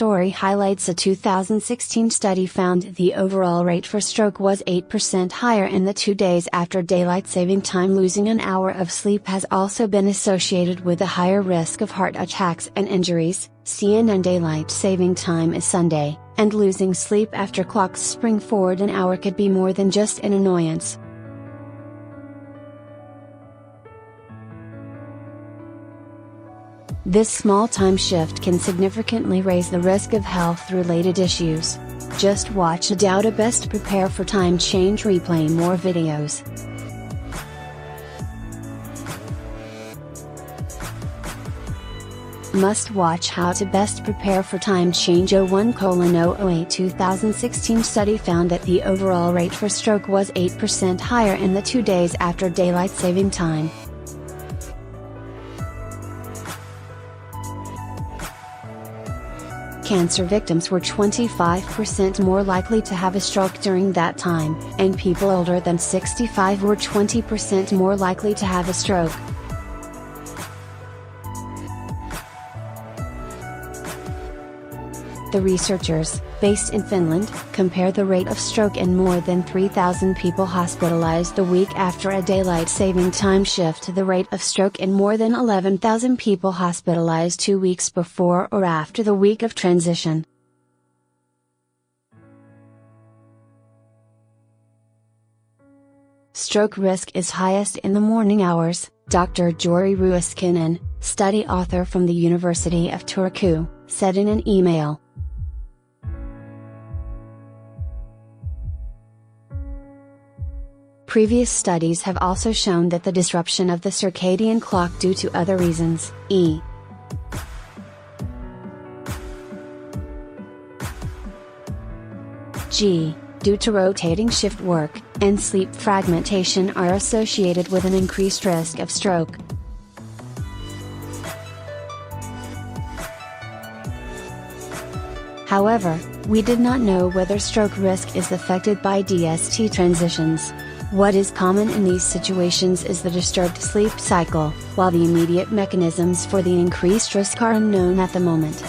story highlights a 2016 study found the overall rate for stroke was 8% higher in the 2 days after daylight saving time. Losing an hour of sleep has also been associated with a higher risk of heart attacks and injuries. CNN daylight saving time is Sunday, and losing sleep after clocks spring forward an hour could be more than just an annoyance. This small time shift can significantly raise the risk of health-related issues. Just watch How to Best Prepare for Time Change. Replay more videos. Must watch How to Best Prepare for Time Change. 01:008 2016 study found that the overall rate for stroke was 8% higher in the 2 days after daylight saving time. Cancer victims were 25% more likely to have a stroke during that time, and people older than 65 were 20% more likely to have a stroke. The researchers, based in Finland, compared the rate of stroke in more than 3,000 people hospitalized the week after a daylight saving time shift to the rate of stroke in more than 11,000 people hospitalized 2 weeks before or after the week of transition. Stroke risk is highest in the morning hours, Dr. Jori Ruoskinen, study author from the University of Turku, said in an email. Previous studies have also shown that the disruption of the circadian clock due to other reasons, e.g., due to rotating shift work, and sleep fragmentation are associated with an increased risk of stroke. However, we did not know whether stroke risk is affected by DST transitions. What is common in these situations is the disturbed sleep cycle, while the immediate mechanisms for the increased risk are unknown at the moment.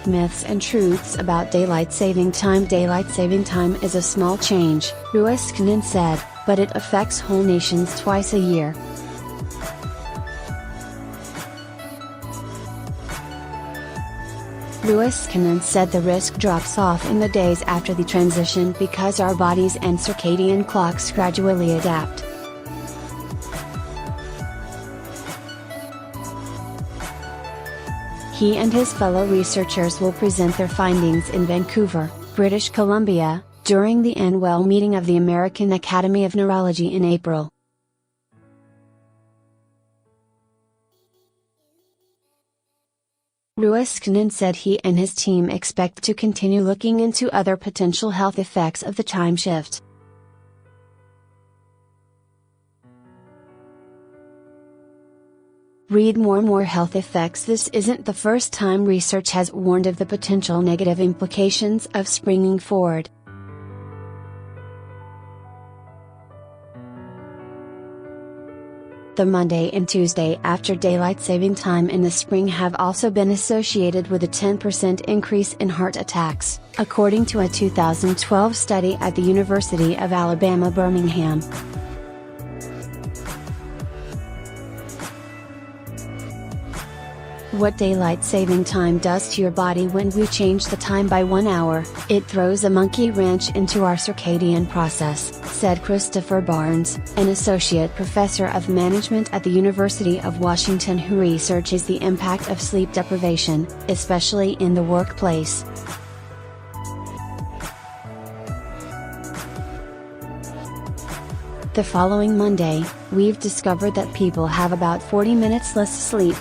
Myths and truths about daylight saving time. Daylight saving time is a small change, Ruoskinen said, but it affects whole nations twice a year. Ruoskinen said the risk drops off in the days after the transition because our bodies and circadian clocks gradually adapt. He and his fellow researchers will present their findings in Vancouver, British Columbia, during the annual meeting of the American Academy of Neurology in April. Ruoskinen said he and his team expect to continue looking into other potential health effects of the time shift. Read more health effects. This isn't the first time research has warned of the potential negative implications of springing forward. The Monday and Tuesday after daylight saving time in the spring have also been associated with a 10% increase in heart attacks, according to a 2012 study at the University of Alabama Birmingham. What daylight saving time does to your body. When we change the time by 1 hour, it throws a monkey wrench into our circadian process, said Christopher Barnes, an associate professor of management at the University of Washington who researches the impact of sleep deprivation, especially in the workplace. The following Monday, we've discovered that people have about 40 minutes less sleep.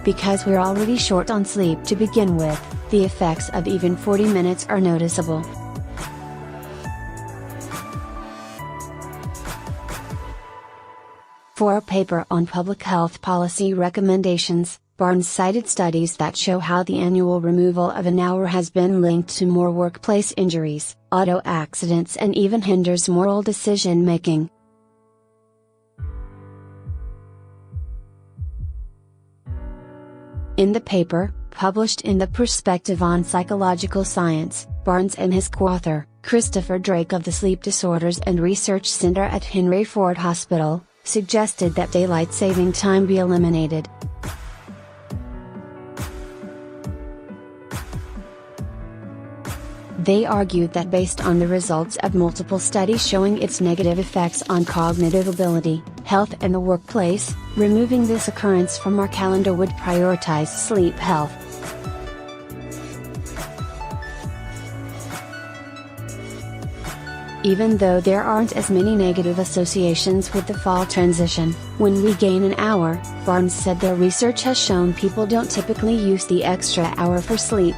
Because we're already short on sleep to begin with, the effects of even 40 minutes are noticeable. For a paper on public health policy recommendations, Barnes cited studies that show how the annual removal of an hour has been linked to more workplace injuries, auto accidents, and even hinders moral decision making. In the paper, published in the Perspective on Psychological Science, Barnes and his co-author, Christopher Drake of the Sleep Disorders and Research Center at Henry Ford Hospital, suggested that daylight saving time be eliminated. They argued that based on the results of multiple studies showing its negative effects on cognitive ability, health and the workplace, removing this occurrence from our calendar would prioritize sleep health. Even though there aren't as many negative associations with the fall transition, when we gain an hour, Barnes said their research has shown people don't typically use the extra hour for sleep.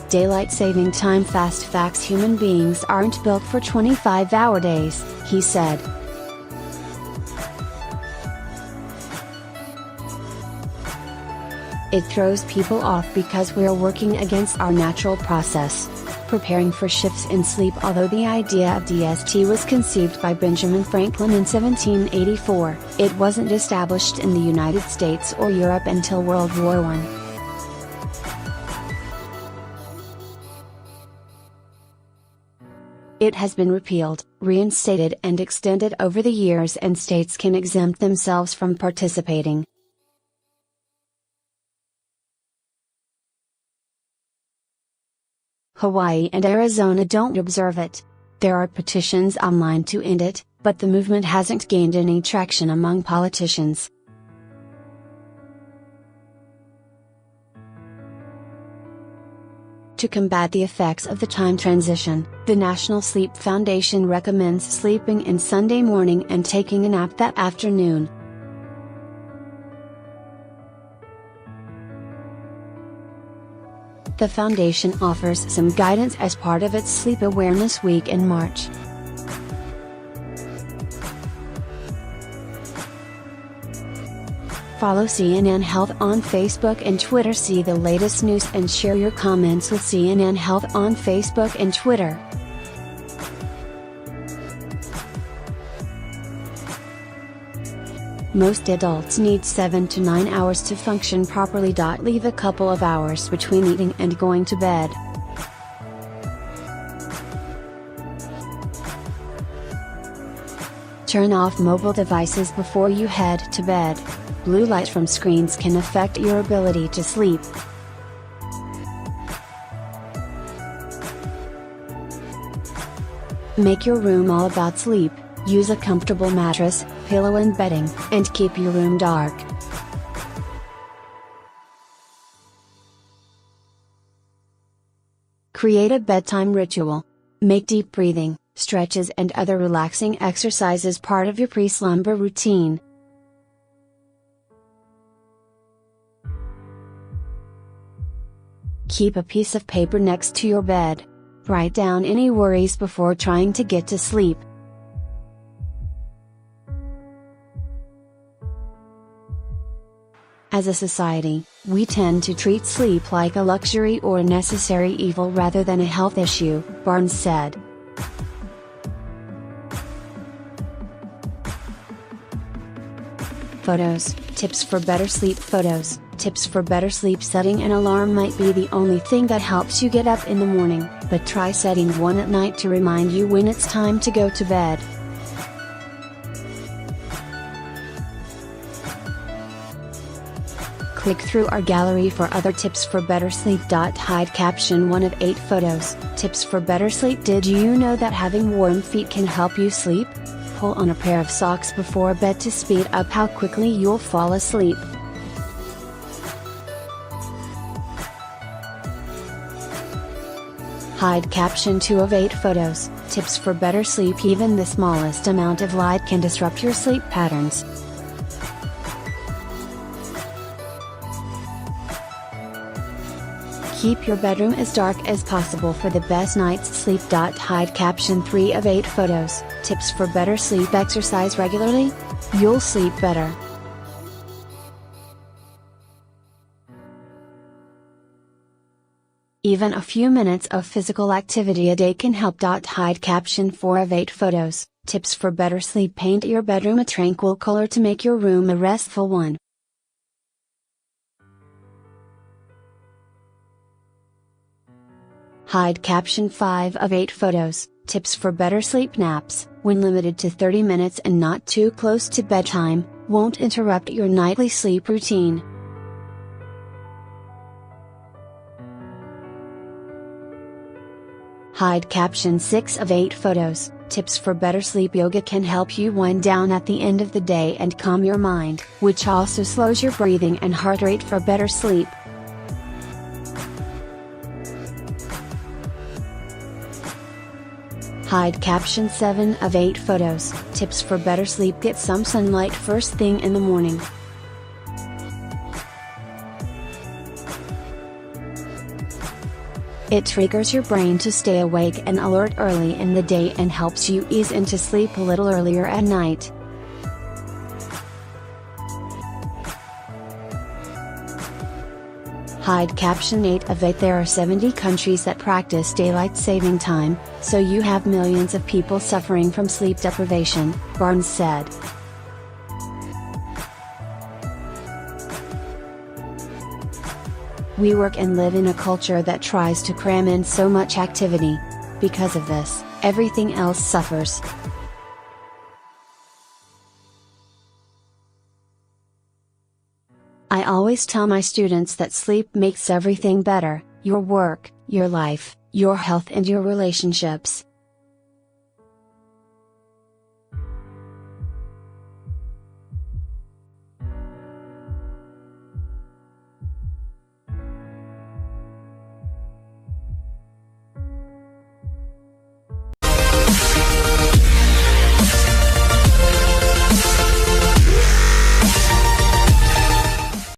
Daylight saving time fast facts: human beings aren't built for 25-hour days, he said. It throws people off because we're working against our natural process, preparing for shifts in sleep. Although the idea of DST was conceived by Benjamin Franklin in 1784, it wasn't established in the United States or Europe until World War I. It has been repealed, reinstated and extended over the years, and states can exempt themselves from participating. Hawaii and Arizona don't observe it. There are petitions online to end it, but the movement hasn't gained any traction among politicians. To combat the effects of the time transition, the National Sleep Foundation recommends sleeping in Sunday morning and taking a nap that afternoon. The foundation offers some guidance as part of its Sleep Awareness Week in March. Follow CNN Health on Facebook and Twitter. See the latest news and share your comments with CNN Health on Facebook and Twitter. Most adults need 7 to 9 hours to function properly. Leave a couple of hours between eating and going to bed. Turn off mobile devices before you head to bed. Blue light from screens can affect your ability to sleep. Make your room all about sleep. Use a comfortable mattress, pillow and bedding, and keep your room dark. Create a bedtime ritual. Make deep breathing, stretches and other relaxing exercises part of your pre-slumber routine. Keep a piece of paper next to your bed. Write down any worries before trying to get to sleep. As a society, we tend to treat sleep like a luxury or a necessary evil rather than a health issue, Barnes said. Photos, tips for better sleep. Photos, tips for better sleep. Setting an alarm might be the only thing that helps you get up in the morning, but try setting one at night to remind you when it's time to go to bed. Click through our gallery for other tips for better sleep. Hide caption 1 of 8 photos, tips for better sleep. Did you know that having warm feet can help you sleep? Pull on a pair of socks before bed to speed up how quickly you'll fall asleep. Hide caption 2 of 8 photos, tips for better sleep. Even the smallest amount of light can disrupt your sleep patterns. Keep your bedroom as dark as possible for the best night's sleep. Hide caption 3 of 8 photos. Tips for better sleep. Exercise regularly? You'll sleep better. Even a few minutes of physical activity a day can help. Hide caption 4 of 8 photos. Tips for better sleep. Paint your bedroom a tranquil color to make your room a restful one. Hide caption 5 of 8 photos. Tips for better sleep. Naps, when limited to 30 minutes and not too close to bedtime, won't interrupt your nightly sleep routine. Hide caption 6 of 8 photos. Tips for better sleep. Yoga can help you wind down at the end of the day and calm your mind, which also slows your breathing and heart rate for better sleep. Hide caption 7 of 8 photos. Tips for better sleep. Get some sunlight first thing in the morning. It triggers your brain to stay awake and alert early in the day and helps you ease into sleep a little earlier at night. Hide caption 8 of 8. There are 70 countries that practice daylight saving time, so you have millions of people suffering from sleep deprivation, Barnes said. We work and live in a culture that tries to cram in so much activity. Because of this, everything else suffers. I always tell my students that sleep makes everything better: your work, your life, your health and your relationships.